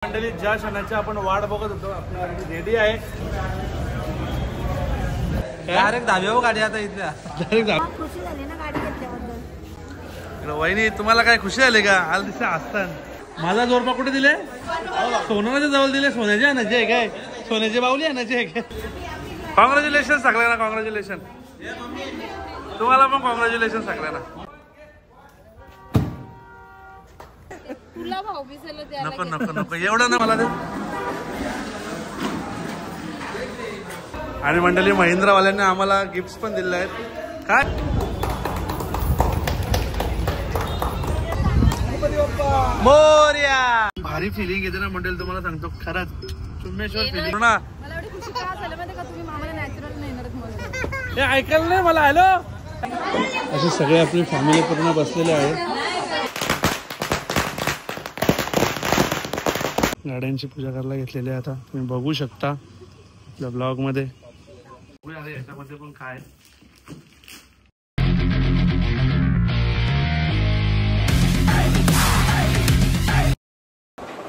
मंडळी ज्या क्षणाची आपण वाट बघत होतो आपली गाडी रेडी आहे. डायरेक्ट धाब्यावर गाडी आता इथल्या डायरेक्ट खुशी झाली ना गाडी घेतल्याबद्दल. वहिनी तुम्हाला काय खुशी झाली का? आल दिसे असताना माझा जोरपा कुठे दिले? सोनाच्या जवळ दिले. सोन्याचे आणायचे आहे काय? सोन्याची बाहुली आणायची आहे काय? कॉंग्रॅच्युलेशन सगळ्यांना. कॉंग्रॅच्युलेशन तुम्हाला पण कॉंग्रॅच्युलेशन सगळ्यांना. तुला भाऊ बिसेल द्यायला नको नको नको एवढं ना मला दे. आणि मंडळी महिंद्रावाल्यांनी आम्हाला गिफ्ट पण दिले आहेत. काय मोरया भारी फिलिंग येते ना मंडळी. तुम्हाला सांगतो खरंच चुम्मेश्वर फिलिंग ना. मला एवढी खुशी का झाली माहिती का? तुम्ही मामाला नॅचरल नाही म्हणत. हे ऐकायला नाही मला. हॅलो असे सगळे आपली फॅमिली पूर्ण बसलेले आहेत. गाड्यांची पूजा करायला घेतलेली आहे आता तुम्ही बघू शकता आपल्या ब्लॉग मध्ये. याच्यामध्ये पण काय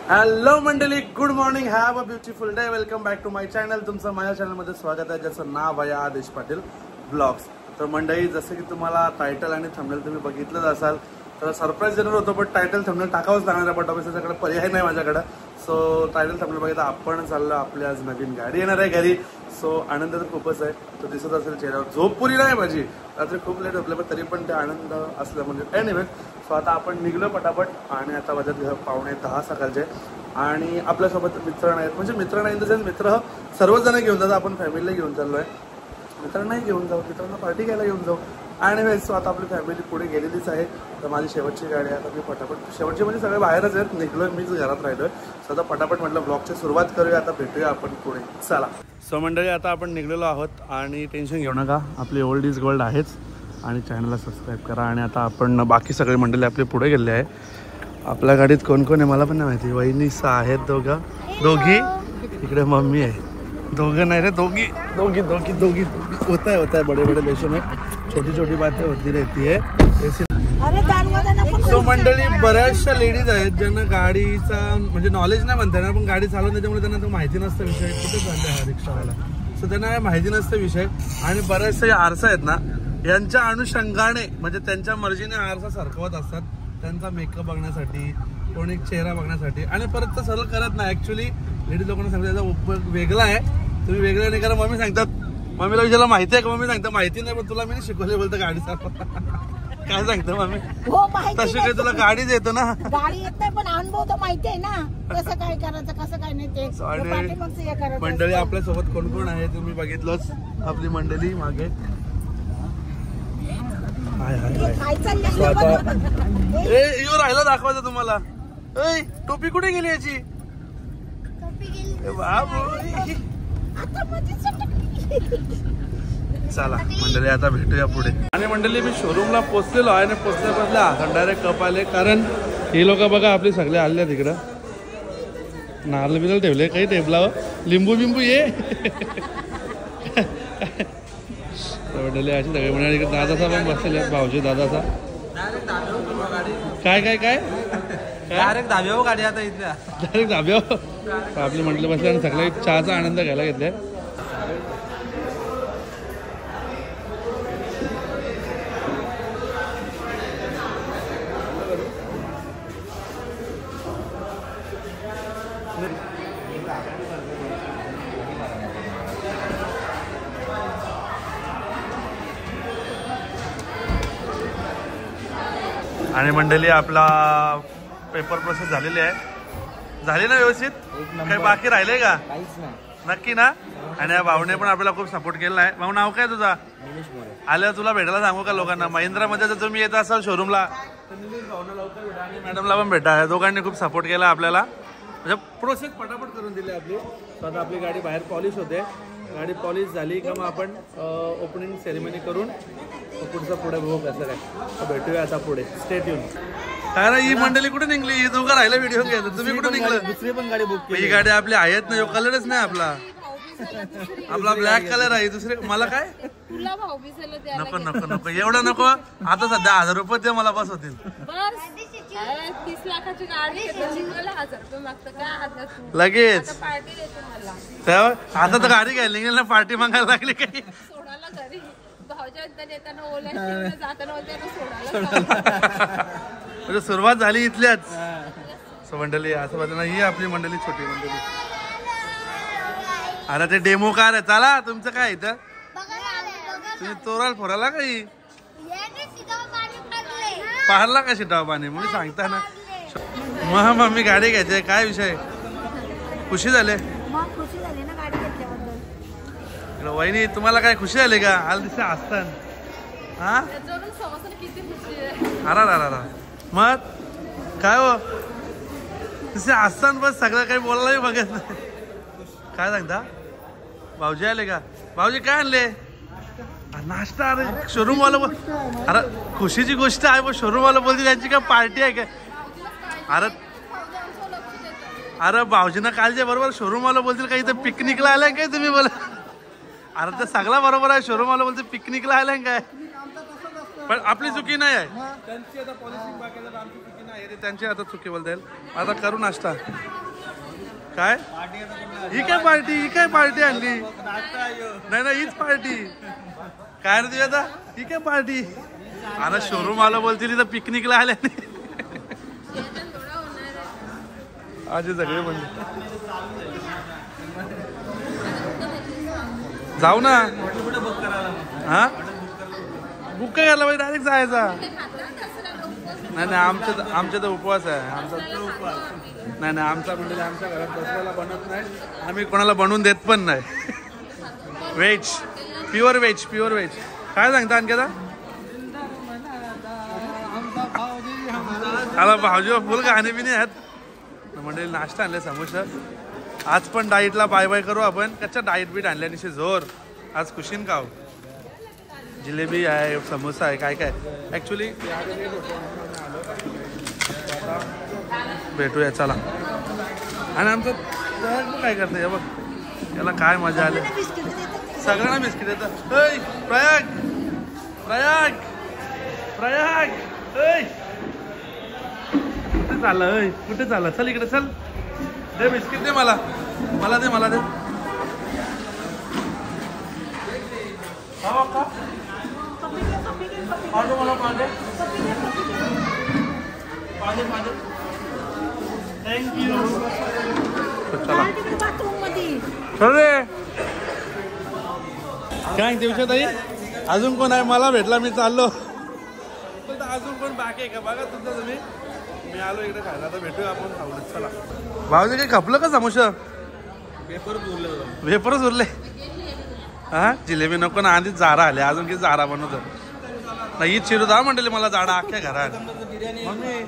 हॅलो मंडळी, good morning, have a beautiful day. Welcome back to my channel. तुमचं माझ्या चॅनलमध्ये स्वागत आहे ज्याचं नाव आहे आदेश पाटील ब्लॉग्स. तर मंडळी जसं की तुम्हाला टायटल आणि थंबनेल तुम्ही बघितलंच असाल तर सरप्राईज देणार होतो, पण टायटल थंबनेल टाकावंच लागणार आहे. बट ऑफिसच्याकडे पर्याय नाही माझ्याकडे. सो टायटल थंबनेल बघितलं आपण चाललो. आपली आज नवीन गाडी येणार आहे घरी. सो आनंद तर खूपच आहे. तो दिसत असेल चेहऱ्यावर. झोप पुरी नाही माझी, रात्री खूप लेट झोपले, पण तरी पण ते आनंद असलं म्हणजे एनिवे. सो आता आपण निघलो पटापट आणि आता वाजत 9:45 सकाळचे. आणि आपल्यासोबत मित्र नाहीत, म्हणजे मित्र नाही तसेच मित्र सर्वच जण घेऊन जातात. आपण फॅमिलीला घेऊन चाललोय. मित्रांनाही घेऊन जाऊ, मित्रांना पार्टी घ्यायला घेऊन जाऊ. आणि सो आता आपली फॅमिली पुढे गेलेलीच आहे. तर माझी शेवटची गाडी आहे. आता मी पटापट शेवटची म्हणजे सगळे बाहेरच आहेत. निघलोय, मीच घरात राहिलोय. सो आता पटापट म्हटलं ब्लॉगची सुरुवात करूया. आता भेटूया आपण पुढे. चला. सो मंडळी आता आपण निघलेलो आहोत आणि टेन्शन घेऊ नका, आपली ओल्ड इज गोल्ड आहेच. आणि चॅनलला सबस्क्राईब करा. आणि आता आपण बाकी सगळे मंडळी आपले पुढे गेले आहे. आपल्या गाडीत कोण कोण आहे मला पण नाही माहिती. वहिनीसा आहेत दोघी. इकडे मम्मी आहे. दोघं नाही रे, दोघी होता है बड़े बड़े देशों में छोटी छोटी बातें होती रहती है. सो मंडळी बऱ्याचशा लेडीज आहेत ज्यांना गाडीचा म्हणजे नॉलेज नाही म्हणता येणार, पण गाडी चालवून त्याच्यामुळे त्यांना तो माहिती नसतं विषय. कुठे चालले हा रिक्षावाला. सो त्यांना माहिती नसतं विषय. आणि बऱ्याचशा आरसा आहेत ना, यांच्या अनुषंगाने म्हणजे त्यांच्या मर्जीने आरसा सरकवत असतात. त्यांचा मेकअप बघण्यासाठी, कोणी चेहरा बघण्यासाठी. आणि परत तर सरळ करत नाही. ऍक्च्युली लेडीज लोकांना सांगतात त्याचा उपयोग वेगळा आहे, तुम्ही वेगळं नाही करा. मम्मी सांगतात, मम्मीला विचारला माहिती आहे का? मम्मी सांगतात माहिती नाही, पण तुला मी शिकवले बोलतं गाडी चालवा. काय सांगतं मम्मी? तशी काही तुला गाडीच येतो ना. गाडी येत नाही पण अनुभव तर माहिती आहे ना, कसं काय करायचं कसं काय नाही ते. मंडळी आपल्या सोबत कोण कोण आहे तुम्ही बघितलंच. आपली मंडळी मागे येऊ राहिला दाखवायचं तुम्हाला. टोपी कुठे गेली याची? चला मंडळी आता भेटूया पुढे. आणि मंडळी मी शोरूमला पोहोचलेलो आहे आणि पोहोचल्या डायरेक्ट कप आले. कारण हे लोक बघा आपले सगळे आले तिकडं. नारळ बिरल ठेवले काही टेबलावर, लिंबू बिंबू ये. मंडळी अशी सगळे म्हणजे इकडे दादासा पण बसलेले. भाऊजी दादासा काय काय काय डायरेक्ट धाब्यावर गाडी आता इथल्या डायरेक्ट धाब्यावर आपली म्हटलं बसले. आणि सगळे चहाचा आनंद घ्यायला घेतलाय. आणि मंडळी आपला पेपर प्रोसेस झालेली आहे. झाली ना व्यवस्थित? काही बाकी राहिले का? नक्की ना? आणि या भाऊने पण आपल्याला खूप सपोर्ट केला आहे. भाऊ नाव काय तुझा? आल्यावर तुला भेटायला सांगू का लोकांना? महिंद्रामध्ये जर तुम्ही येत असाल शोरूमला तर निलेश भाऊना लवकर भेटा आणि मॅडमला पण भेटा. दोघांनी खूप सपोर्ट केला आपल्याला. म्हणजे प्रोसेस पटापट करून दिली आपली. तर आता आपली गाडी बाहेर पॉलिश होते. गाडी पॉलिश झाली का मग आपण ओपनिंग सेरेमनी करून पुढचं पुढे बघू कसं काय. तर भेटूया आता पुढे. स्टेट येऊन काय ना. ही मंडळी कुठे निघली? ही दोघं राहिला व्हिडिओ घ्यायचं. तुम्ही कुठे निघलं? दुसरी पण गाडी बुक ही गाडी आपली आहेत ना, कलरच नाही आपला. आपला ब्लॅक कलर आहे. दुसरे मला काय तुला भाऊबीजेला द्यायला नको नको नको एवढं नको. आता सध्या 1000 रुपये दे मला बस होतील. बस 30 लाखाची गाडी घेतली मला 1000 रुपये मागतं का आता तू लगेच आता पार्टी देतो मला तेव्हा आता तर गाडी घ्यायला निघेल ना. पार्टी मागायला लागली काही. सोडायला घरी भाऊच्या येताना ओला जाताना सोडायला म्हणजे सुरुवात झाली इथल्याच. मंडळी असं बघा ही आपली मंडळी छोटी मंडळी. अरे ते डेमो कार आहे. चला तुमचं काय इथं तुम्ही चोराल फोराला काही पाहरला का शिटाव पाणी म्हणून सांगता ना. मग मम्मी गाडी घ्यायची काय विषय खुशी झाले खुशी झाली ना गाडी घेतल्याबद्दल. वहिनी तुम्हाला काय खुशी झाली का आल दिसे असताना. हा किती खुशी आहे. अरा मग काय हो तसे असताना बस सगळं काही बोलायलाही बघत नाही. काय सांगता भाऊजी आले का. भाऊजी काय आणले नाश्ता. अरे शोरूम वाला अरे खुशीची गोष्ट आहे पण शोरूम वाला बोलते त्यांची काय पार्टी आहे काय. अरे भाऊजींना कालच्या बरोबर शोरूम वाला बोलतील काही तर पिकनिकला आलाय काय तुम्ही बोला. अरे तर सगळा बरोबर आहे. शोरूम वाला बोलते पिकनिकला आलाय काय. पण आपली चुकी नाही आहे. त्यांची आता पॉलिशिंग बाकी आमची चुकी नाही. त्यांची आता चुकी बोलता येईल. आता करू नाश्ता. काय ही काय पार्टी आणली. नाही हीच पार्टी काय रे आता ही काय पार्टी. अरे शोरूम वाला बोलतील तर पिकनिकला आल्या नाही. आज सगळे म्हणजे जाऊ ना. हा बुक काय करायला पाहिजे डायरेक्ट जायचा. नाही आमच्या तर उपवास आहे. आमचा नाही आमचा म्हणजे आमच्या घरात बसवायला बनत नाही. आम्ही कोणाला बनवून देत पण नाही. व्हेज प्युअर व्हेज काय सांगता आणखी आता. मला भाऊजी फुल गाणे बिने आहेत म्हणजे नाश्ता आणले समोसा. आज पण डाईटला बाय करू आपण. कच्चा डाईट बीट आणल्यानिशी जोर. आज खुशीन खाऊ. जिलेबी आहे समोसा आहे काय काय ॲक्च्युली भेटूया चला. आणि आमचं काय करते बघ याला काय मजा आली. सगळ्यांना बिस्किट येतं. प्रयाग कुठे चाललं चल इकडे चल. दे बिस्किट दे मला दे थँक्यू. चला काय दिवशी ताई अजून कोण आहे. मला भेटला मी चाललो. अजून कोण बाकी आहे का बघा तुमचं तुम्ही. मी आलो इकडे खायला. आता भेटूया आपण खाऊ. चला भाऊजी काही खपलं का समोसा. वेफरच उरले. हा जिलेबी नको ना. आधी जारा आले अजून किती जारा बनवतो नाही. चिरू दा मंडळी मला जाडा अख्ख्या घरात.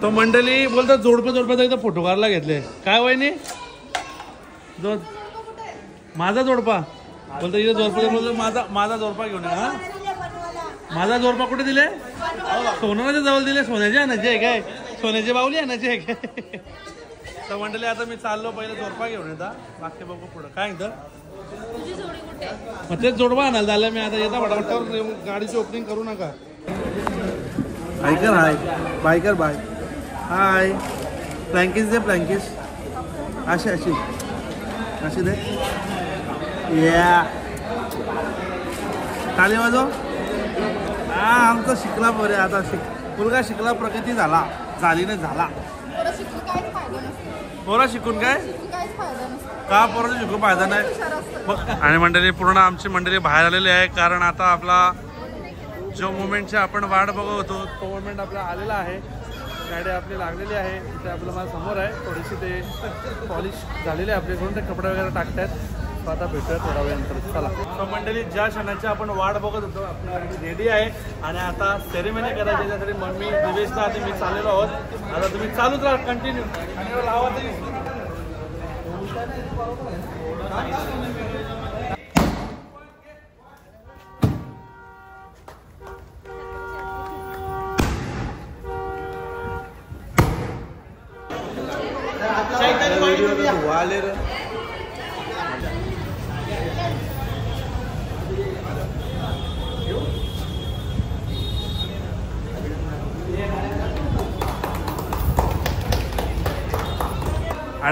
तो मंडळी बोलतात जोडप्याचा इथं फोटो काढला घेतले. काय वहिनी माझा जोडपा बोलतो इथे जोडपा बोलतो माझा जोडपा घेऊन हा. माझा जोडपा कुठे दिले. सोनाच्या जवळ दिले. सोन्याचे आणायचे आहे काय. सोन्याची बाहुली आणायची आहे काय. तर मंडळी आता मी चाललो पहिले जोडपा घेऊन येता. बाकी बघू पुढं काय इथं. मग तेच जोडपा आणायला झालं मी. आता येता फटाफट गाडीची ओपनिंग करू नका. हायकर हाय बायकर बाय हाय. फ्लँकिस दे फ्लँकिस अशी दे. या टाळी वाजव. हा आमचा शिकला बरे. आता मुलगा शिकला प्रगती झाली नाही झाला. पोरा शिकून काय का पोराचं शिकून फायदा नाही. आणि मंडळी पूर्ण आमची मंडळी बाहेर आलेली आहे. कारण आता आपला जो मुवमेंटची आपण वाट बघत होतो तो मुवमेंट आपला आलेला आहे. गाडी आपली लागलेली आहे. इथे आपलं माझ्या समोर आहे. थोडीशी ते पॉलिश झालेली आहे आपल्याकडून. ते कपडे वगैरे टाकतात. आता भेटूया थोड्या वेळानंतर. चला तर मंडळी ज्या क्षणाची आपण वाट बघत होतो आपली गाडी रेडी आहे. आणि आता सेरेमनी करायची त्यासाठी मम्मी दिवेशला आधी मी चाललेलो आहोत. आता तुम्ही चालूच राहा कंटिन्यू. आणि लावा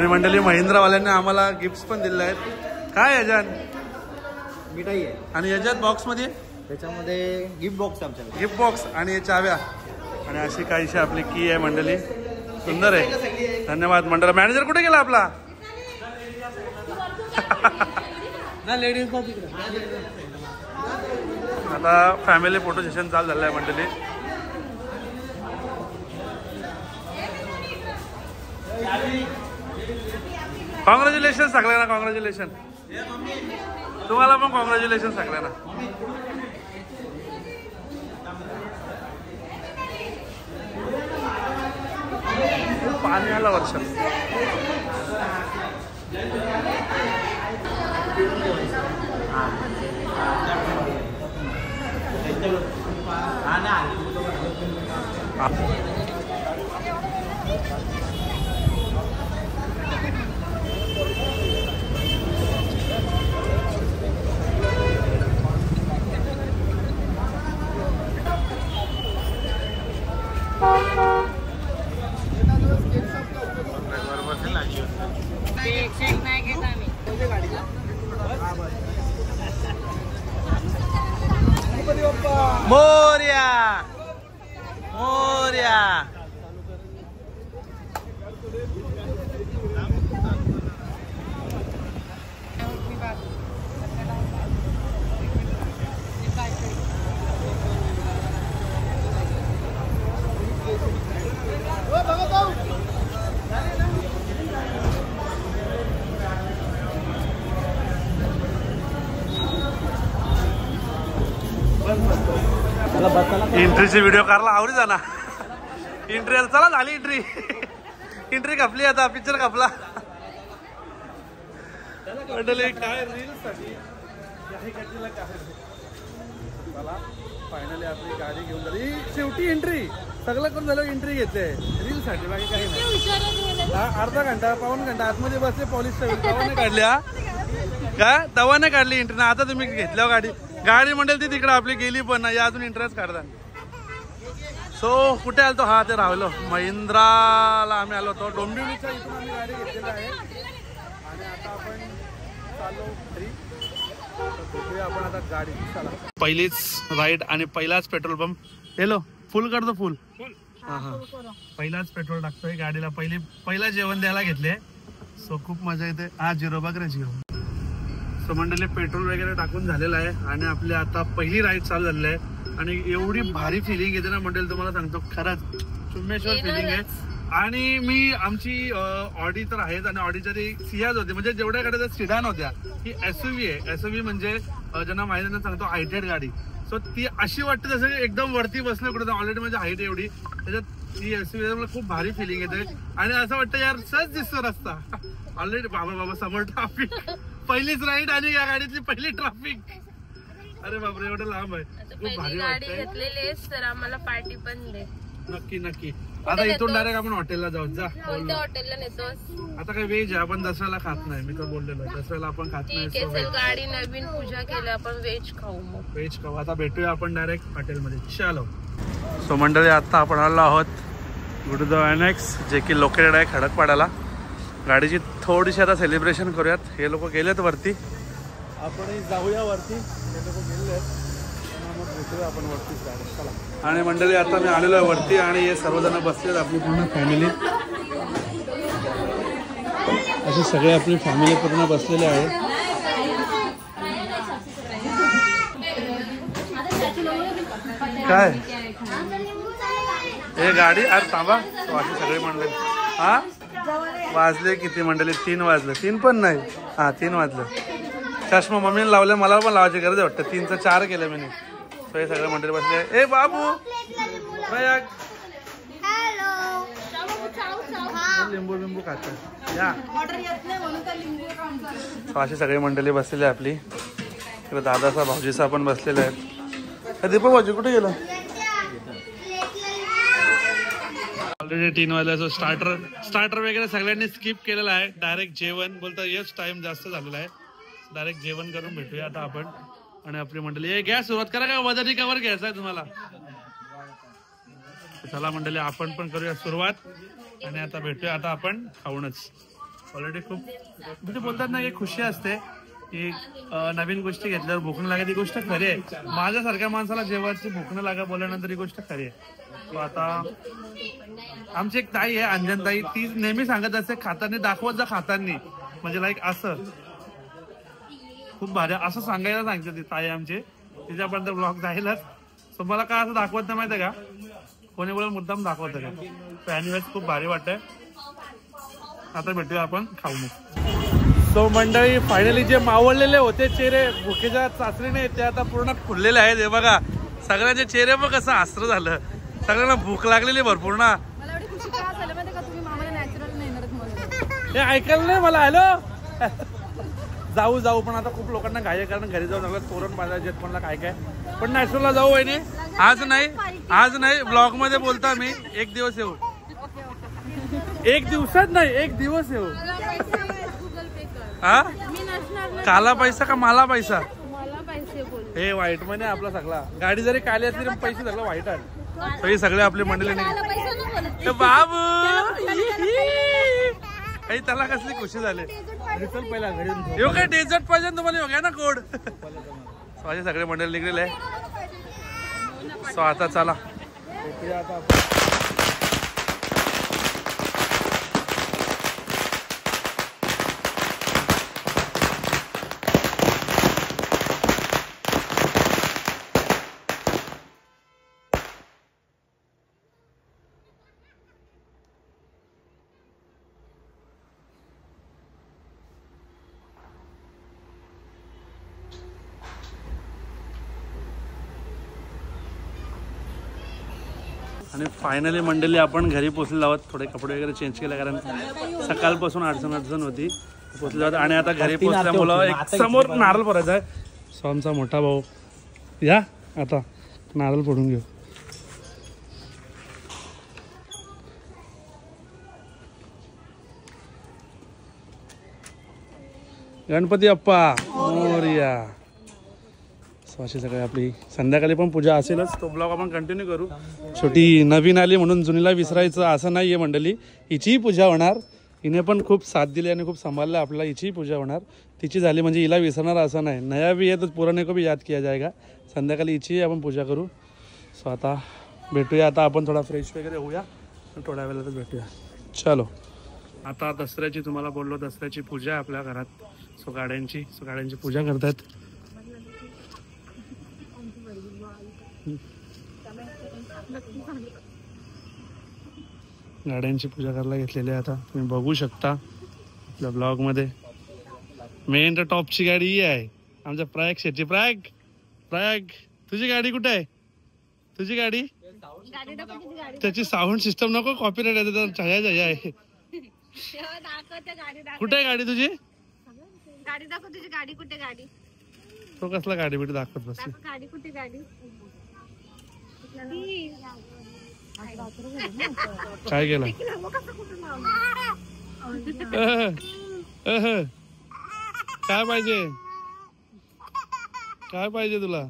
आणि मंडळी महिंद्रावाल्यांनी आम्हाला गिफ्ट पण दिले आहेत. काय याच्यात मिठाई आहे आणि याच्यात बॉक्स मध्ये त्याच्यामध्ये गिफ्ट बॉक्स आमच्याकडे. गिफ्ट बॉक्स आणि चाव्या आणि अशी काहीशी आपली की आहे मंडळी. सुंदर आहे. धन्यवाद मंडळ. मॅनेजर कुठे गेला आपला? लेडीज आता फॅमिली फोटो सेशन चालू झालं आहे मंडळी. कॉंग्रॅच्युलेशन सगळ्यांना. कॉंग्रॅच्युलेशन तुम्हाला पण. कॉंग्रॅच्युलेशन सगळ्यांना. पाणी आलं वर्षात. मोर्या मोर्या. एंट्रीची व्हिडिओ काढला आवडी जाना. एंट्री चला झाली. एंट्री कापली. आता पिक्चर कापला. काय रील्स साठी चला फायनली आपली गाडी घेऊन झाली. शेवटी एंट्री सगळं करून झालं. एंट्री घेते रील साठी. बाकी काही नाही. अर्धा घंटा पाऊण घंटा आतमध्ये बसले. पोलीस दवाने काढल्या का? दवाने काढली एंट्री ना. आता तुम्ही घेतल्यावर गाडी म्हणेल ती तिकडे आपली गेली पण नाही. अजून इंटरेस्ट काढता. सो कुठे आलो? हा ते राहिलो महिंद्राला आम्ही आलो होतो. डोंबिवलीच्या इथून आम्ही गाडी घेतलेली आहे आणि आता आपण चाललो घरी. आपण आता गाडी चला. पहिलीच राईड आणि पहिलाच पेट्रोल पंप. हेलो फुल करतो. फुल. हा हा पहिलाच पेट्रोल टाकतोय गाडीला. पहिला जेवण द्यायला घेतले. सो खूप मजा येते. हा 0 बघ रे 0. सो मंडळी पेट्रोल वगैरे टाकून झालेलं आहे आणि आपली आता पहिली राईड चालू झालेली आहे आणि एवढी भारी फिलिंग येते ना मंडळी. तुम्हाला सांगतो खरंच चुम्मेश्वर फिलिंग आहे. आणि मी आमची ऑडी तर आहेच आणि ऑडीच्या ती सियाज होती. म्हणजे जेवढ्या गाड्या सिडान होत्या ही SUV आहे. SUV म्हणजे ज्यांना माहिती नाही सांगतो हायटेड गाडी. सो ती अशी वाटते जसं एकदम वरती बसलं कुठे. ऑलरेडी म्हणजे हाईट एवढी त्याच्यात ती SUV मला खूप भारी फिलिंग येते आणि असं वाटतं यार सहज दिसतो रस्ता. ऑलरेडी बाबा समोर ट्राफिक. पहिलीच राईड आणि या गाडीतली पहिली ट्राफिक. अरे बापरे एवढं लांब आहे. खूप भारी वाटतंय. तर आम्हाला पार्टी पण दे. नक्की नक्की. आता इथून डायरेक्ट आपण हॉटेलला जाऊ. जा कोणत्या हॉटेलला नेतोस? आता काय व्हेज आहे. आपण दसऱ्याला खात नाही. मी तर बोललेलो दसऱ्याला आपण खात नाही. ठीक आहे चल गाडी नवीन पूजा केली आपण व्हेज खाऊ. मग व्हेज खाऊ. आता भेटूया आपण डायरेक्ट हॉटेलमध्ये. चलो. सो मंडळी आता आपण आलो आहोत गुरुदेव एनेक्स जे की लोकेटेड आहे खडकपाड्याला. गाडीची थोडीशी आता सेलिब्रेशन करूयात. हे लोक गेलेत वरती. आपणही जाऊया वरती. हे लोक गेले मग भेटूया आपण वरती. चला. आणि मंडळी आता मी आलेलो आहे वरती आणि हे सर्वजण बसलेत. आपली पूर्ण फॅमिली असे सगळे आपली फॅमिली पूर्ण बसलेले आहे. काय हे गाडी अरे थांबा. अशी सगळी मंडळी. हा वाजले किती मंडळी? 3 वाजले. 3 पण नाही. हा 3 वाजले. चष्मा मम्मीने लावले. मला पण लावायची गरज वाटतं. 3चं 4 केलं मी. सो हे सगळे मंडळी बसले. ए बाबू लिंबू लिंबू खात या. अशी सगळी मंडळी बसलेली आहे आपली. इकडे दादाचा भाऊजीचा पण बसलेला आहे. दीपक भाऊजी कुठे गेला? ऑलरेडी 3 वाजला. सो स्टार्टर वगैरे सगळ्यांनी स्किप केलेला आहे. डायरेक्ट जेवण बोलतो. येस टाइम जास्त झालेला आहे. डायरेक्ट जेवण करून भेटूया आता आपण आणि आपली मंडळी. घ्या सुरुवात करा. काय वजनी कवर घ्यायचा आहे तुम्हाला? चला मंडळी आपण पण करूया सुरुवात आणि आता भेटूया आता आपण खाऊनच. ऑलरेडी खूप म्हणजे बोलतात ना की खुशी असते की नवीन गोष्टी घेतल्यावर भूक न लागे ती गोष्ट खरी आहे. माझ्यासारख्या माणसाला जेव्हाची भूक न लागा बोलल्यानंतर ही गोष्ट खरी आहे. आता आमची एक ताई आहे अंजन ताई, ती नेहमी सांगत असते खाताना दाखवत जा खाताना, म्हणजे लाईक असं खूप भारी असं सांगायला सांगते ती ताई आमची. तिच्यापर्यंत ब्लॉग जाईलच. सो मला काय असं दाखवत नाही माहिती का, कोणी बोल मुद्दाम दाखवत का. एनिवेज खूप भारी वाटतंय. आता भेटूया आपण खाऊ. सो मंडळी फायनली जे मावळलेले होते चेहरे भुकेच्या चाचणीने ते आता पूर्ण खुललेले आहेत. हे बघा सगळ्यांचे चेहरे बघ कसं आसरं झालं. सगळ्यांना भूक लागलेली भरपूर ना. हे ऐकायला नाही मला. हॅलो जाऊ पण आता खूप लोकांना घाई आहे कारण घरी जाऊन लागलं तोरण बांधायचे कोणाला काय काय. पण नॅचरलला जाऊ वहिनी. आज नाही ब्लॉग मध्ये बोलता मी. एक दिवस येऊ. एक दिवसात नाही, एक दिवस येऊ. हा काला पैसा का मला पैसा. हे वाईट म्हणे आपला सगळा. गाडी जरी काली असली तरी पैसे सगळं वाईट आहे. सगळे आपली मंडळी नाही बाबू. त्याला कसली खुशी झाली. येऊ काय डेझर्ट पाहिजे तुम्हाला येऊ घ्या ना कोड. माझे सगळे मंडळी निघलेले आहे. सो आता चला आता आणि फायनली मंडळी आपण घरी पोचलेलो आहोत. थोडे कपडे वगैरे चेंज केले कारण सकाळपासून अडचण होती. पोचले आहोत आणि आता घरी पोचल्यामुळं एक समोर नारळ फोडायचा आहे. सो आमचा मोठा भाऊ या आता नारळ फोडून घेऊ. गणपती बाप्पा मोरया. अशी सगळी आपली संध्याकाळी पण पूजा असेलच. तो ब्लॉग आपण कंटिन्यू करू. छोटी नवीन आली म्हणून जुनीला विसरायचं असं नाही आहे मंडळी. हिचीही पूजा होणार. हिने पण खूप साथ दिली आणि खूप सांभाळलं आपल्याला. हिचीही पूजा होणार. तिची झाली म्हणजे हिला विसरणार असं नाही. नया भी आहे तो पुराने को भी याद किया जाएगा. संध्याकाळी हिचीही आपण पूजा करू. सो आता भेटूया. आता आपण थोडा फ्रेश वगैरे होऊया. थोड्या वेळातच भेटूया. चलो आता दसऱ्याची तुम्हाला बोललो दसऱ्याची पूजा आहे आपल्या घरात. सो गाड्यांची पूजा करतात. गाड्यांची पूजा करायला घेतलेली आहे आता तुम्ही बघू शकता आपल्या ब्लॉग मध्ये. मेन तर टॉपची गाडी ही आहे आमच्या प्रयाग शेटची. प्रयाग तुझी गाडी कुठे आहे. तुझी गाडी त्याची साऊंड सिस्टम नको कॉपीराइट येते. छाया आहे. कुठे आहे गाडी तुझी. गाडी दाखव तुझी. गाडी कुठे. गाडी तो कसला गाडी बिडी दाखवत बसते. गाडी कुठे. गाडी काय केलं. काय पाहिजे तुला.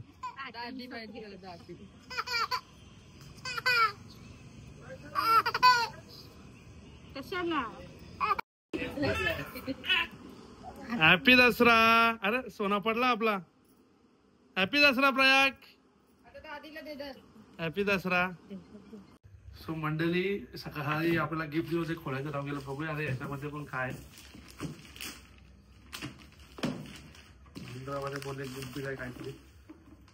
हॅपी दसरा. अरे सोना पडला आपला. Happy Dussehra Prayag. Happy Dussehra. So मंडळी सकाळी आपल्याला गिफ्ट दिवस एक खोलायचं राहून गेलं. बघूया अरे याच्यामध्ये पण काय मंडळामध्ये बोलले गिफ्ट दिलाय काहीतरी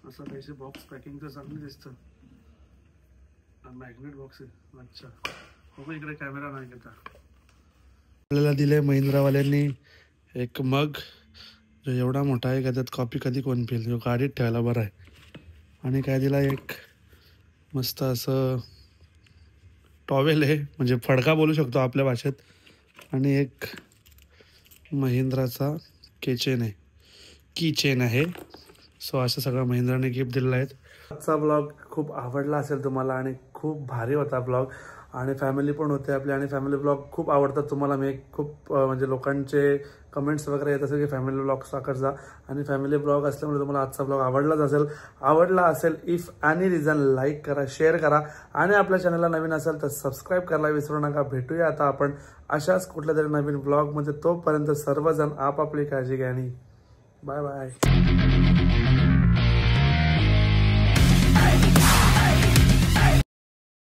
असं. पैसे बॉक्स पॅकिंग तर चांगलं दिसतं. मॅग्नेट बॉक्स आहे. अच्छा बघू इकडे कॅमेरा नाही घेता. आपल्याला दिले महिंद्रावाल्यांनी एक मग जो एवढा मोठा आहे का त्यात कॉफी कधी कोण पिल. जो गाडीत ठेवायला बरं आहे. आणि काय दिला एक मस्त असं टॉवेल आहे म्हणजे फडका बोलू शकतो आपल्या भाषेत. आणि एक महिंद्राचा की चेन आहे. सो असं सगळं महिंद्राने गिफ्ट दिलेलं आहे. आजचा ब्लॉग खूप आवडला असेल तुम्हाला आणि खूप भारी होता ब्लॉग. आणि फॅमिली पण होते आपली आणि फॅमिली ब्लॉग खूप आवडतात तुम्हाला. मी खूप म्हणजे लोकांचे कमेंट्स वगैरे येत असेल की फॅमिली ब्लॉग साखरचा आणि फॅमिली ब्लॉग असल्यामुळे तुम्हाला आजचा ब्लॉग आवडला असेल इफ एनी रिझन लाईक करा, शेअर करा आणि आपल्या चॅनलला नवीन असेल तर सबस्क्राईब करायला विसरू नका. भेटूया आता आपण अशाच कुठल्या तरी नवीन ब्लॉगमध्ये. तोपर्यंत सर्वजण आपापली काळजी घ्या आणि बाय बाय.